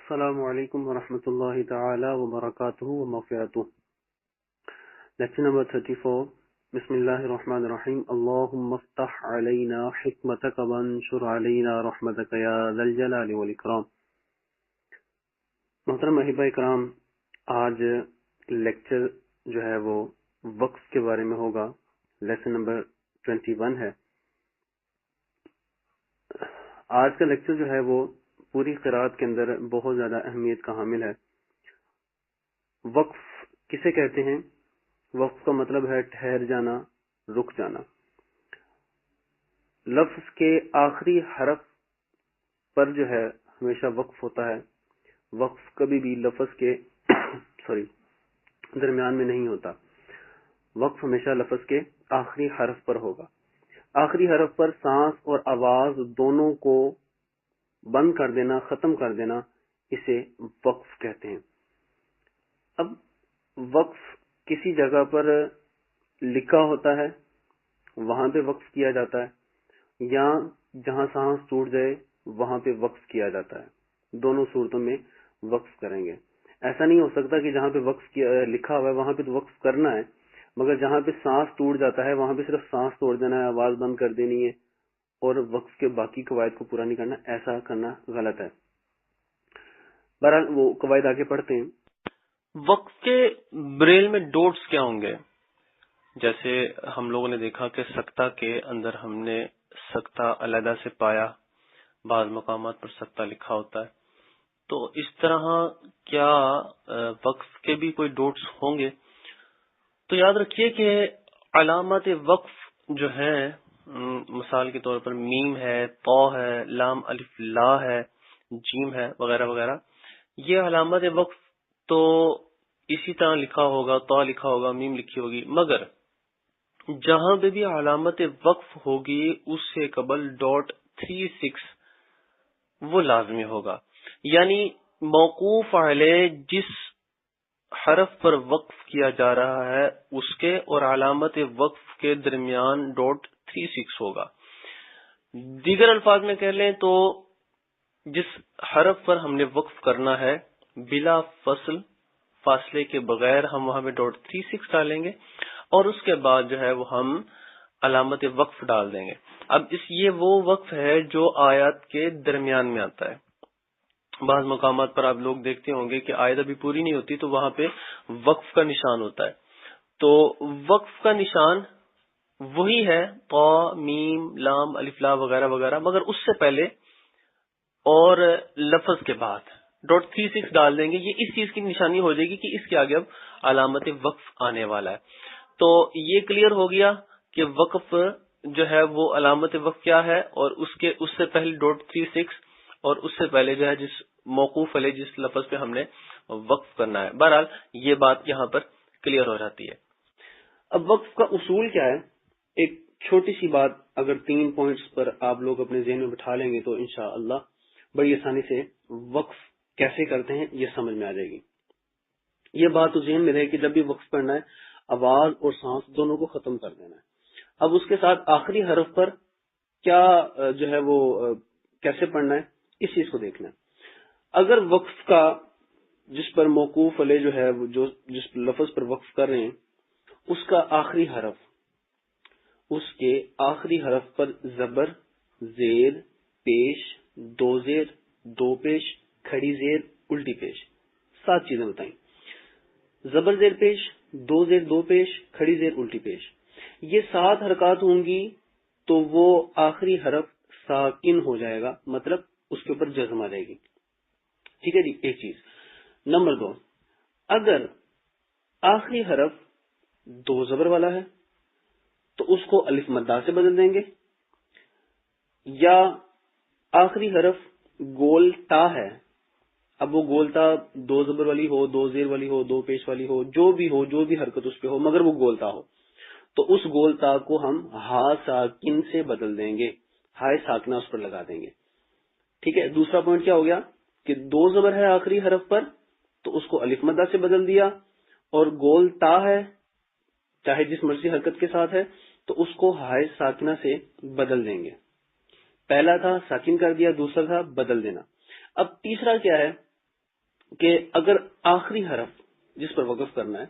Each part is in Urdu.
السلام علیکم ورحمۃ اللہ تعالی وبرکاتہ ومغفرتہ۔ Lecture number 34۔ بسم اللہ الرحمن الرحیم۔ اللہم افتح علینا حکمتک وانشر علینا رحمتک یا ذا الجلال والاکرام۔ محترم احبہ اکرام، آج لیکچر جو ہے وہ وقف کے بارے میں ہوگا۔ لیسن نمبر 21 ہے۔ آج کا لیکچر جو ہے وہ پوری قرآت کے اندر بہت زیادہ اہمیت کا حامل ہے۔ وقف کسے کہتے ہیں؟ وقف کا مطلب ہے ٹھہر جانا، رک جانا۔ لفظ کے آخری حرف پر جو ہے ہمیشہ وقف ہوتا ہے۔ وقف کبھی بھی لفظ کے درمیان میں نہیں ہوتا۔ وقف ہمیشہ لفظ کے آخری حرف پر ہوگا۔ آخری حرف پر سانس اور آواز دونوں کو بند کر دینا، ختم کر دینا، اسے وقف کہتے ہیں۔ اب وقف کسی جگہ پر لکھا ہوتا ہے، وہاں پہ وقف کیا جاتا ہے، یا جہاں سانس ٹوٹ جائے وہاں پہ وقف کیا جاتا ہے۔ دونوں صورتوں میں وقف کریں گے۔ ایسا نہیں ہو سکتا کہ جہاں پہ وقف لکھا ہوا ہے وہاں پہ تو وقف کرنا ہے، مگر جہاں پہ سانس ٹوٹ جاتا ہے وہاں پہ صرف سانس توڑ دینا ہے، آواز بند کر دینی ہے اور وقف کے باقی قواعد کو پورا نہیں کرنا۔ ایسا کرنا غلط ہے۔ بہرحال وہ قواعد آگے پڑھتے ہیں۔ وقف کے بریل میں ڈوٹس کیا ہوں گے؟ جیسے ہم لوگوں نے دیکھا کہ سکتہ کے اندر ہم نے سکتہ علیحدہ سے پایا، بعض مقامات پر سکتہ لکھا ہوتا ہے، تو اس طرح کیا وقف کے بھی کوئی ڈوٹس ہوں گے؟ تو یاد رکھیے کہ علامات وقف جو ہیں، مثال کے طور پر میم ہے، طا ہے، لام الف لا ہے، جیم ہے، وغیرہ وغیرہ، یہ علامات وقف تو اسی طرح لکھا ہوگا، طا لکھا ہوگا، میم لکھی ہوگی، مگر جہاں پہ بھی علامت وقف ہوگی اس سے قبل ڈاٹ 36 وہ لازمی ہوگا۔ یعنی موقوف علیہ جس حرف پر وقف کیا جا رہا ہے اس کے اور علامت وقف کے درمیان ڈاٹ 36 ہوگا۔ دیگر الفاظ میں کہہ لیں تو جس حرف پر ہم نے وقف کرنا ہے بلا فاصلے کے بغیر ہم وہاں پہ ڈاٹ 36 ڈالیں گے اور اس کے بعد جو ہے وہ ہم علامت وقف ڈال دیں گے۔ اب یہ وہ وقف ہے جو آیات کے درمیان میں آتا ہے۔ بعض مقامات پر آپ لوگ دیکھتے ہوں گے کہ آیت ابھی پوری نہیں ہوتی تو وہاں پہ وقف کا نشان ہوتا ہے۔ تو وقف کا نشان وہی ہے، طا، میم، لام الف لا وغیرہ وغیرہ، مگر اس سے پہلے اور لفظ کے بعد ڈاٹ 36 ڈال دیں گے۔ یہ اس چیز کی نشانی ہو جائے گی کہ اس کے آگے اب علامت وقف آنے والا ہے۔ تو یہ کلیئر ہو گیا کہ وقف جو ہے وہ علامت وقف کیا ہے، اور اس سے پہلے ڈاٹ 36 اور اس سے پہلے جو ہے جس موقوف علیہ جس لفظ پہ ہم نے وقف کرنا ہے۔ بہرحال یہ بات یہاں پر کلیئر ہو جاتی ہے۔ اب وقف کا اصول کیا ہے؟ ایک چھوٹی سی بات اگر 3 پوائنٹس پر آپ لوگ اپنے ذہن میں بٹھا لیں گے تو انشاءاللہ بڑی آسانی سے وقف کیسے کرتے ہیں یہ سمجھ میں آ جائے گی۔ یہ بات تو ذہن میں رہے کہ جب بھی وقف کرنا ہے آواز اور سانس دونوں کو ختم کر دینا ہے۔ اب اس کے ساتھ آخری حرف پر کیا جو ہے وہ کیسے پڑھنا ہے اس چیز کو دیکھنا ہے۔ اگر وقف کا جس پر موقوف علیہ جو ہے جو جس لفظ پر وقف کر رہے ہیں اس کا آخری حرف، اس کے آخری حرف پر زبر، زیر، پیش، دو زیر، دو پیش، کھڑی زیر، الٹی پیش، 7 چیزیں بتائیں۔ زبر زیر پیش، دو زیر دو پیش، کھڑی زیر الٹی پیش، یہ 7 حرکات ہوں گی تو وہ آخری حرف ساکن ہو جائے گا، مطلب اس کے اوپر جزم آ جائے گی۔ ٹھیک ہے جی، ایک چیز۔ نمبر 2، اگر آخری حرف 2 زبر والا ہے تو اس کو الف مدہ سے بدل دیں گے، یا آخری حرف گول تا ہے، اب وہ گول تا 2 زبر والی ہو، 2 زیر والی ہو، 2 پیش والی ہو، جو بھی حرکت اس پہ ہو مگر وہ گول تا ہو، تو اس گول تا کو ہم ہا ساکن سے بدل دیں گے، ہائے ساکنہ اس پر لگا دیں گے۔ ٹھیک ہے، دوسرا پوائنٹ کیا ہو گیا کہ 2 زبر ہے آخری حرف پر تو اس کو الف مدہ سے بدل دیا، اور گول تا ہے چاہے جس مرضی حرکت کے ساتھ ہے تو اس کو ہائے ساکنہ سے بدل دیں گے۔ پہلا تھا ساکن کر دیا، دوسرا تھا بدل دینا۔ اب تیسرا کیا ہے کہ اگر آخری حرف جس پر وقف کرنا ہے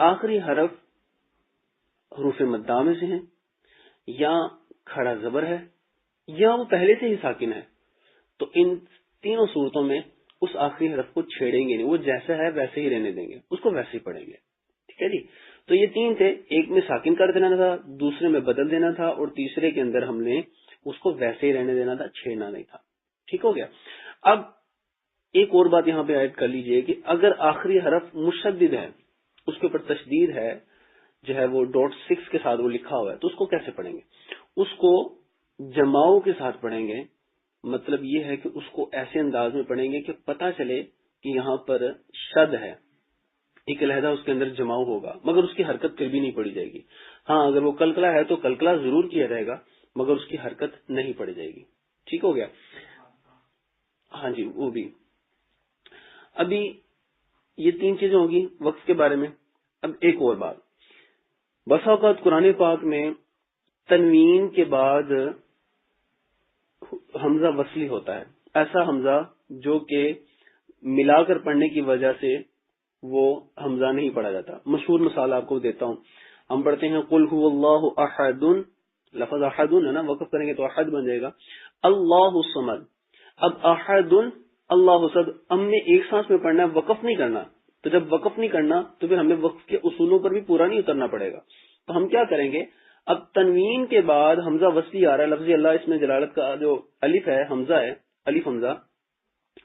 آخری حرف حروف مدہ میں سے ہیں یا کھڑا زبر ہے یا وہ پہلے سے ہی ساکن ہے تو ان تینوں صورتوں میں اس آخری حرف کو چھیڑیں گے نہیں، وہ جیسا ہے ویسے ہی رہنے دیں گے، اس کو ویسے ہی پڑھیں گے. ٹھیک ہے جی. تو یہ تین تھے، ایک میں ساکن کر دینا تھا، دوسرے میں بدل دینا تھا، اور تیسرے کے اندر ہم نے اس کو ویسے ہی رہنے دینا تھا، چھیڑنا نہیں تھا. ٹھیک ہو گیا. اب ایک اور بات یہاں پہ ایڈ کر لیجئے کہ اگر آخری حرف مشدد ہے، اس کے اوپر تشدید ہے، جو ہے وہ .6 کے ساتھ وہ لکھا ہوا ہے، تو اس کو کیسے پڑھیں گے؟ اس کو جماؤں کے ساتھ پڑھیں گے. مطلب یہ ہے کہ اس کو ایسے انداز میں پڑھیں گے کہ پتہ چلے کہ یہاں پر شد ہے، ایک علیحدہ اس کے اندر جماؤ ہوگا، مگر اس کی حرکت پھر بھی نہیں پڑی جائے گی. ہاں اگر وہ کلکلا ہے تو کلکلا ضرور کیا جائے گا، مگر اس کی حرکت نہیں پڑی جائے گی. ٹھیک ہو گیا. ہاں جی وہ بھی. ابھی یہ تین چیزیں ہوگی وقت کے بارے میں. اب ایک اور بات، بسا اوقات قرآن پاک میں تنوین کے بعد حمزہ وصلی ہوتا ہے، ایسا حمزہ جو کہ ملا کر پڑھنے کی وجہ سے وہ حمزہ نہیں پڑھا جاتا. مشہور مثال آپ کو دیتا ہوں. ہم پڑھتے ہیں قل هو اللہ احد، لفظ احد ہے نا، وقف کریں گے تو احد بن جائے گا. اللہ الصمد، اب احد اللہ صد ہم نے ایک سانس میں پڑھنا ہے، وقف نہیں کرنا. تو جب وقف نہیں کرنا تو پھر ہمیں وقف کے اصولوں پر بھی پورا نہیں اترنا پڑے گا. تو ہم کیا کریں گے، اب تنوین کے بعد حمزہ وصلی آ رہا ہے، لفظ اللہ اس میں جلالت کا جو الف ہے، حمزہ ہے، الف حمزہ،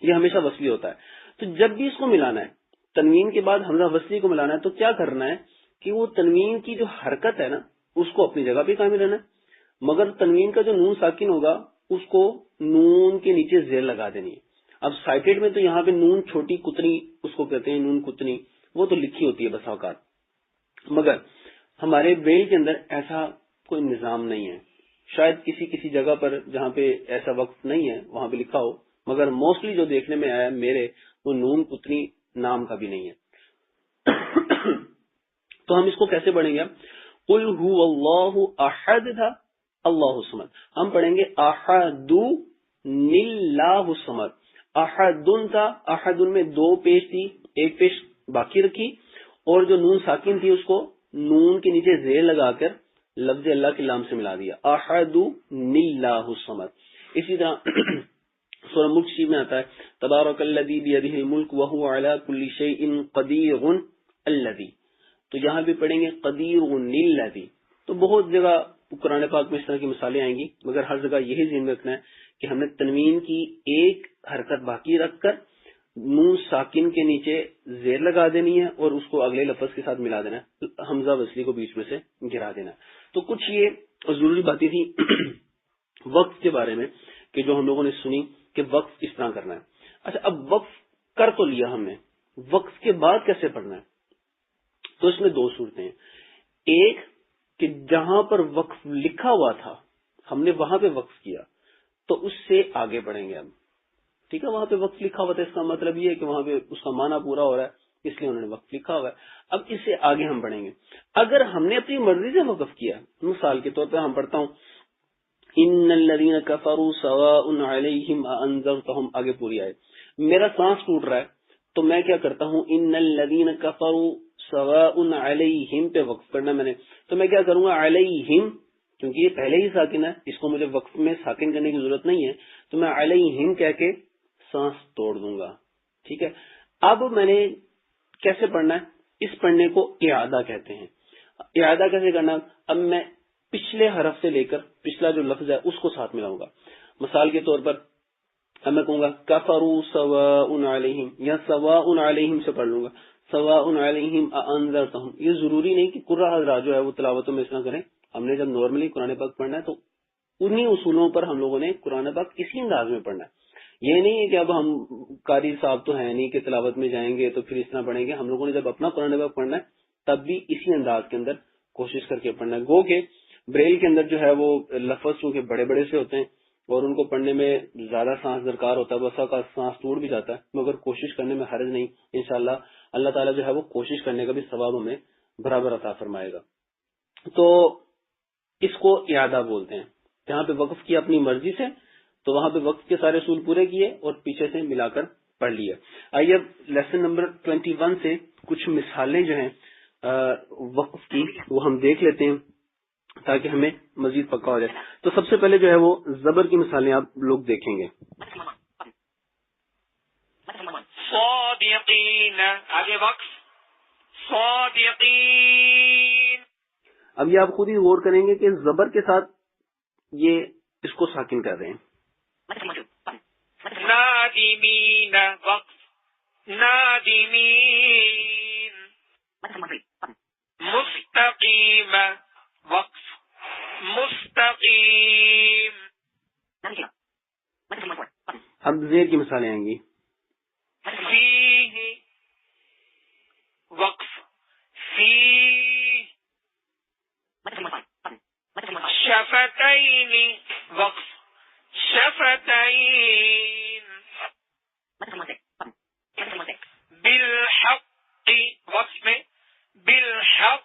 یہ ہمیشہ وصلی ہوتا ہے. تو جب بھی اس کو ملانا ہے، تنوین کے بعد حمزہ وصلی کو ملانا ہے، تو کیا کرنا ہے کہ وہ تنوین کی جو حرکت ہے نا اس کو اپنی جگہ پہ قائم رہنا ہے، مگر تنوین کا جو نون ساکن ہوگا اس کو نون کے نیچے زیر لگا دینی ہے. اب سائٹڈ میں تو یہاں پہ نون چھوٹی کتنی اس کو کہتے ہیں، نون کتنی، وہ تو لکھی ہوتی ہے بسا اوقات، مگر ہمارے بریل کے اندر ایسا کوئی نظام نہیں ہے. شاید کسی کسی جگہ پر جہاں پہ ایسا وقت نہیں ہے وہاں پہ لکھا ہو، مگر موسٹلی جو دیکھنے میں آیا میرے، وہ نون کتنی نام کا بھی نہیں ہے. تو ہم اس کو کیسے پڑھیں گے؟ قل هو اللہ احد تھا، اللہ الصمد، ہم پڑھیں گے احد اللہ الصمد. احدن تھا، احدن میں دو پیش تھی، ایک پیش باقی رکھی، اور جو نون ساکن تھی اس کو نون کے نیچے زیر لگا کر لفظ اللہ کے لام سے ملا دیا، احد اللہ الصمد. اسی طرح سورہ ملک شریف میں آتا ہے تبارک الذی بیدہ الملک وہو علی کل شیء قدیر الذی، تو یہاں بھی پڑھیں گے قدیر الذی. تو بہت جگہ قرآن پاک میں اس طرح کی مثالیں آئیں گی، مگر ہر جگہ یہی ذہن میں رکھنا ہے کہ ہم نے تنوین کی ایک حرکت باقی رکھ کر نون ساکن کے نیچے زیر لگا دینی ہے اور اس کو اگلے لفظ کے ساتھ ملا دینا ہے، حمزہ وصلی کو بیچ میں سے گرا دینا ہے. تو کچھ یہ ضروری باتیں تھیں وقف کے بارے میں کہ جو ہم لوگوں نے سنی کہ وقف کس طرح کرنا ہے. اچھا اب وقف کر تو لیا ہم نے، وقف کے بعد کیسے پڑھنا ہے؟ تو اس میں دو صورتیں ہیں. ایک کہ جہاں پر وقف لکھا ہوا تھا ہم نے وہاں پہ وقف کیا تو اس سے آگے بڑھیں گے. اب ٹھیک ہے، وہاں پہ وقف لکھا ہوا تھا، اس کا مطلب یہ ہے کہ وہاں پہ اس کا معنی پورا ہو رہا ہے، اس لیے انہوں نے وقف لکھا ہوا ہے. اب اس سے آگے ہم بڑھیں گے. اگر ہم نے اپنی مرضی سے وقف کیا، مثال کے طور پہ ہم پڑھتا ہوں ان الذین کفروا سواء علیہم اانذرتہم، آگے پوری آئے، میرا سانس ٹوٹ رہا ہے تو میں کیا کرتا ہوں، ان الذین کفروا سواء علیہم پہ وقف کرنا میں نے، تو میں کیا کروں گا علیہم، کیونکہ یہ پہلے ہی ساکن ہے، اس کو مجھے وقف میں ساکن کرنے کی ضرورت نہیں ہے، تو میں علیہم کہہ کے سانس توڑ دوں گا. ٹھیک ہے. اب میں نے کیسے پڑھنا ہے؟ اس پڑھنے کو اعادہ کہتے ہیں. اعادہ کیسے کرنا؟ اب میں پچھلے حرف سے لے کر پچھلا جو لفظ ہے اس کو ساتھ ملاؤں گا. مثال کے طور پر اب میں کہوں گا کفروا سواء علیہم، یا سواء علیہم سے پڑھ لوں گا سواء علیہم اانذرتہم. یہ ضروری نہیں کہ قرآن حضرات جو ہے وہ تلاوتوں میں اس طرح کریں. ہم نے جب نارملی قرآن پاک پڑھنا ہے تو انہی اصولوں پر ہم لوگوں نے قرآن پاک اسی انداز میں پڑھنا ہے. یہ نہیں ہے کہ اب ہم قاری صاحب تو ہیں نہیں کہ تلاوت میں جائیں گے تو پھر اس طرح پڑھیں گے. ہم لوگوں نے جب اپنا قرآن پاک پڑھنا ہے تب بھی اسی انداز کے اندر کوشش کر کے پڑھنا ہے. گو کہ بریل کے اندر جو ہے وہ لفظ چونکہ بڑے بڑے سے ہوتے ہیں اور ان کو پڑھنے میں زیادہ سانس درکار ہوتا ہے، بسا کا سانس ٹوٹ بھی جاتا ہے، مگر کوشش کرنے میں حرج نہیں. انشاءاللہ اللہ تعالیٰ جو ہے وہ کوشش کرنے کا بھی ثواب ہمیں برابر عطا فرمائے گا. تو اس کو اعادہ بولتے ہیں. جہاں پہ وقف کیا اپنی مرضی سے تو وہاں پہ وقف کے سارے اصول پورے کیے اور پیچھے سے ملا کر پڑھ لیا. آئیے اب لیسن نمبر 21 سے کچھ مثالیں جو ہیں وقف کی وہ ہم دیکھ لیتے ہیں تاکہ ہمیں مزید پکا ہو جائے. تو سب سے پہلے جو ہے وہ زبر کی مثالیں آپ لوگ دیکھیں گے. صادقین، آگے وقف صادقین. اب یہ آپ خود ہی غور کریں گے کہ زبر کے ساتھ یہ اس کو ساکن کر رہے ہیں. نادمین، وقف نادمین. مستقیم، وقف مستقیم. اب زیر کی مثالیں آئیں گی. فیہ، وقف فیہ. شفتین، وقف شفتین. بالحق، وقف میں بالحق.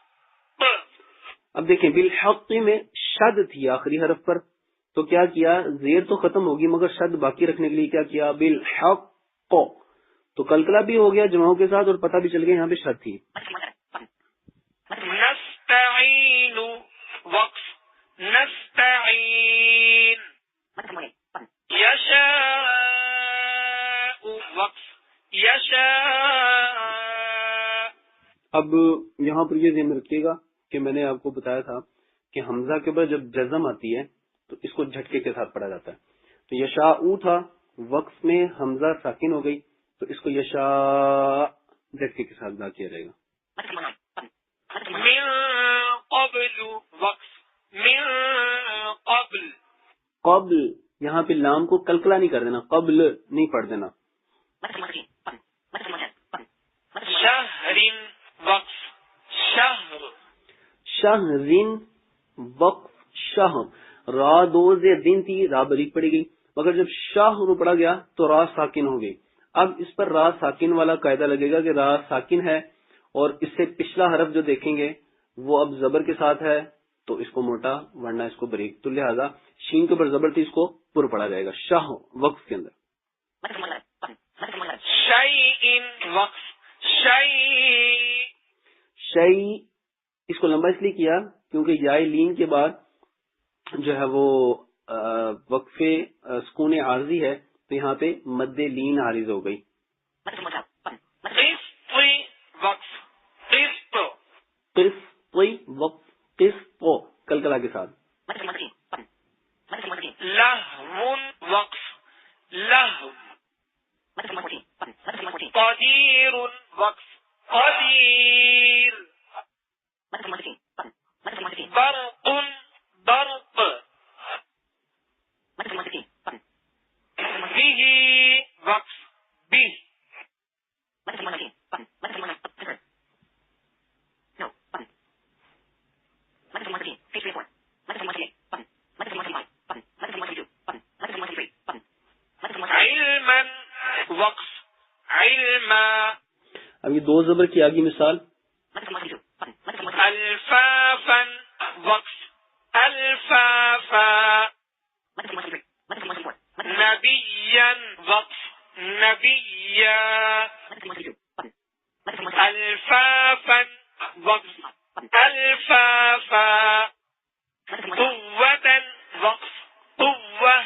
اب دیکھیں بالحق میں شد تھی آخری حرف پر، تو کیا کیا، زیر تو ختم ہوگی مگر شد باقی رکھنے کے لیے کیا کیا، بالحق. تو کلکلا بھی ہو گیا جمعوں کے ساتھ اور پتہ بھی چل گیا یہاں پہ شد تھی. نستعین، وقف نستعین. یشاء، وقف یشاء. اب یہاں پر یہ ذہن میں رکھیے گا کہ میں نے آپ کو بتایا تھا کہ حمزہ کے بعد جب جزم آتی ہے تو اس کو جھٹکے کے ساتھ پڑھا جاتا ہے. تو یشاء تھا، وقف میں حمزہ ساکن ہو گئی تو اس کو یشاء جھٹکے کے ساتھ ادا کیا جائے گا. من قبل، وقف من قبل. قبل، یہاں پہ لام کو کلکلا نہیں کر دینا، قبل نہیں پڑھ دینا. شہر، وقف شہر. شہرن، وقف شہر. را دو زیر دن تھی، را بریک پڑی گئی، مگر جب شہر پڑا گیا تو را ساکن ہو گئی. اب اس پر را ساکن والا قاعدہ لگے گا کہ را ساکن ہے اور اس سے پچھلا حرف جو دیکھیں گے وہ اب زبر کے ساتھ ہے تو اس کو موٹا ورنہ اس کو بریک. تو لہذا شین کے اوپر زبر تھی اس کو پر پڑا جائے گا شاہ وقف کے اندر. شیء، وقف شیء. شیء اس کو لمبا اس لیے کیا کیونکہ یائے لین کے بعد جو ہے وہ وقف سکون عارضی ہے تو یہاں پہ مد لین عارض ہو گئی. قسط، وقف قسط. قسط، وقف قسط کلکلا کے ساتھ. لہو، وقف لہو. قدیر، وقف قدیر. برق، برق. به، وقف به. علما، وقف علما. اب یہ دو زبر کی آگی مثال. الفافا، وقف الفافا. نبیا، وقف نبیا. الفافا، وقف الفافا. قوة، وقف قوة.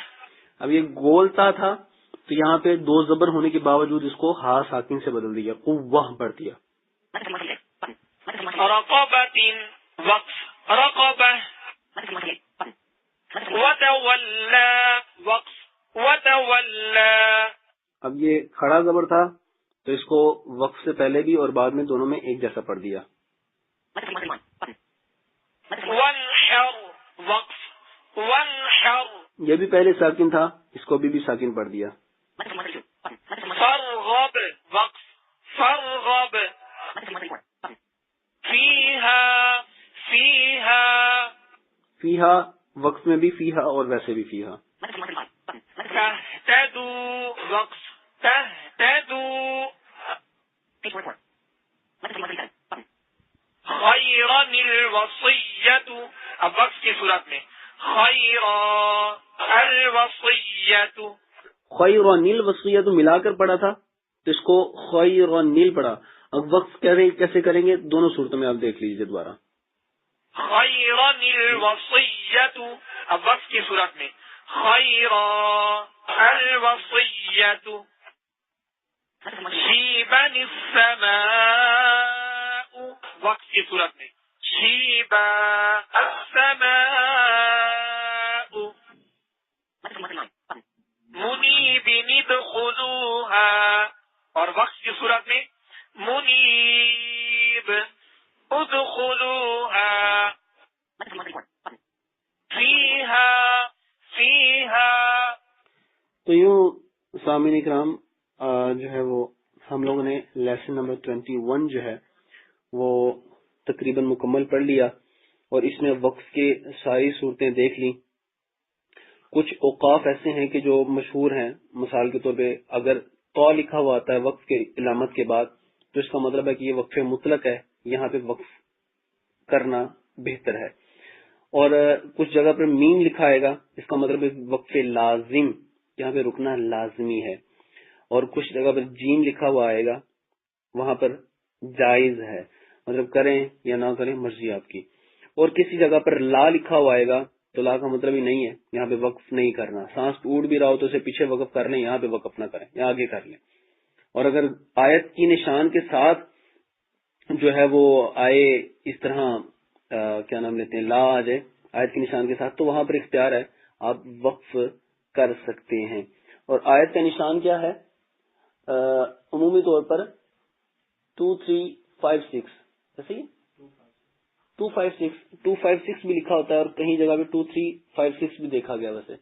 اب یہ گول تا تھا تو یہاں پہ دو زبر ہونے کے باوجود اس کو ہا ساکن سے بدل دیا، قوہ پڑھ دیا. رقبة، وقف رقبة. وتولى، وقف وتولى. اب یہ کھڑا زبر تھا تو اس کو وقف سے پہلے بھی اور بعد میں دونوں میں ایک جیسا پڑھ دیا. وانحر، وقف وانحر. یہ بھی پہلے ساکن تھا، اس کو بھی ساکن پڑھ دیا. فرغب، وقف فرغب. فیہا، فیہا. فیہا وقف میں بھی فیہا اور ویسے بھی فیہا. تہتدو، وقف تہتدو. خیرا الوصیۃ، اب وقف کی صورت میں خیرا الوصیۃ. خیر و نیل وصیت ملا کر پڑھا تھا تو اس کو خیر اور نیل پڑھا. اب وقف کیسے کریں گے دونوں صورتوں میں آپ دیکھ لیجیے دوبارہ. خیرا الوصیۃ، اب وقف کی صورت میں خیرا الوصیۃ، شیبا السماء، وقف کی صورت میں شیبا السماء، منیب ادخلوها، اور وقف کی صورت میں منیب ادخلوها، فیہا. تو یوں سامعین اکرام جو ہے وہ ہم لوگوں نے لیسن نمبر 21 جو ہے وہ تقریباً مکمل پڑھ لیا، اور اس میں وقف کے ساری صورتیں دیکھ لی. کچھ اوقاف ایسے ہیں کہ جو مشہور ہیں، مثال کے طور پہ اگر تو لکھا ہوا آتا ہے وقف کے علامت کے بعد تو اس کا مطلب ہے کہ یہ وقف مطلق ہے، یہاں پہ وقف کرنا بہتر ہے. اور کچھ جگہ پر میم لکھا آئے گا، اس کا مطلب ہے وقف لازم، یہاں پہ رکنا لازمی ہے. اور کچھ جگہ پر جیم لکھا ہوا آئے گا، وہاں پر جائز ہے، مطلب کریں یا نہ کریں مرضی آپ کی. اور کسی جگہ پر لا لکھا ہوا آئے گا تو لا کا مطلب ہی نہیں ہے، یہاں پہ وقف نہیں کرنا. سانس اڑ بھی رہا ہو تو اسے پیچھے وقف کر لیں، یہاں پہ وقف نہ کریں، یہاں آگے کر لیں. اور اگر آیت کی نشان کے ساتھ جو ہے وہ آئے اس طرح کیا نام لیتے ہیں لا آ جائے آیت کے نشان کے ساتھ، تو وہاں پر اختیار ہے، آپ وقف کر سکتے ہیں. اور آیت کا نشان کیا ہے؟ عمومی طور پر 2356 ایسے ہی 256 بھی لکھا ہوتا ہے، اور کہیں جگہ پہ 2356 بھی دیکھا گیا. ویسے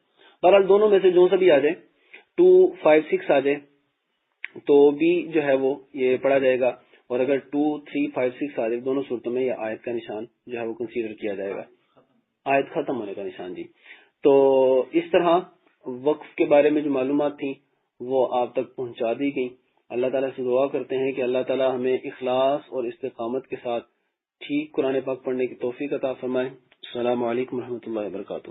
بہرحال دونوں میں سے جو سا بھی آ جائے، 256 آ جائے تو بھی جو ہے وہ یہ پڑھا جائے گا. اور اگر 2356 آ جائے دونوں صورتوں میں یہ آیت کا نشان جو ہے وہ کنسیڈر کیا جائے گا، آیت ختم ہونے کا نشان. جی تو اس طرح وقف کے بارے میں جو معلومات تھیں وہ آپ تک پہنچا دی گئی. اللہ تعالیٰ سے دعا کرتے ہیں کہ اللہ تعالیٰ ہمیں اخلاص اور استقامت کے ساتھ ٹھیک قرآن پاک پڑھنے کی توفیق عطا فرمائے. السلام علیکم ورحمۃ اللہ وبرکاتہ.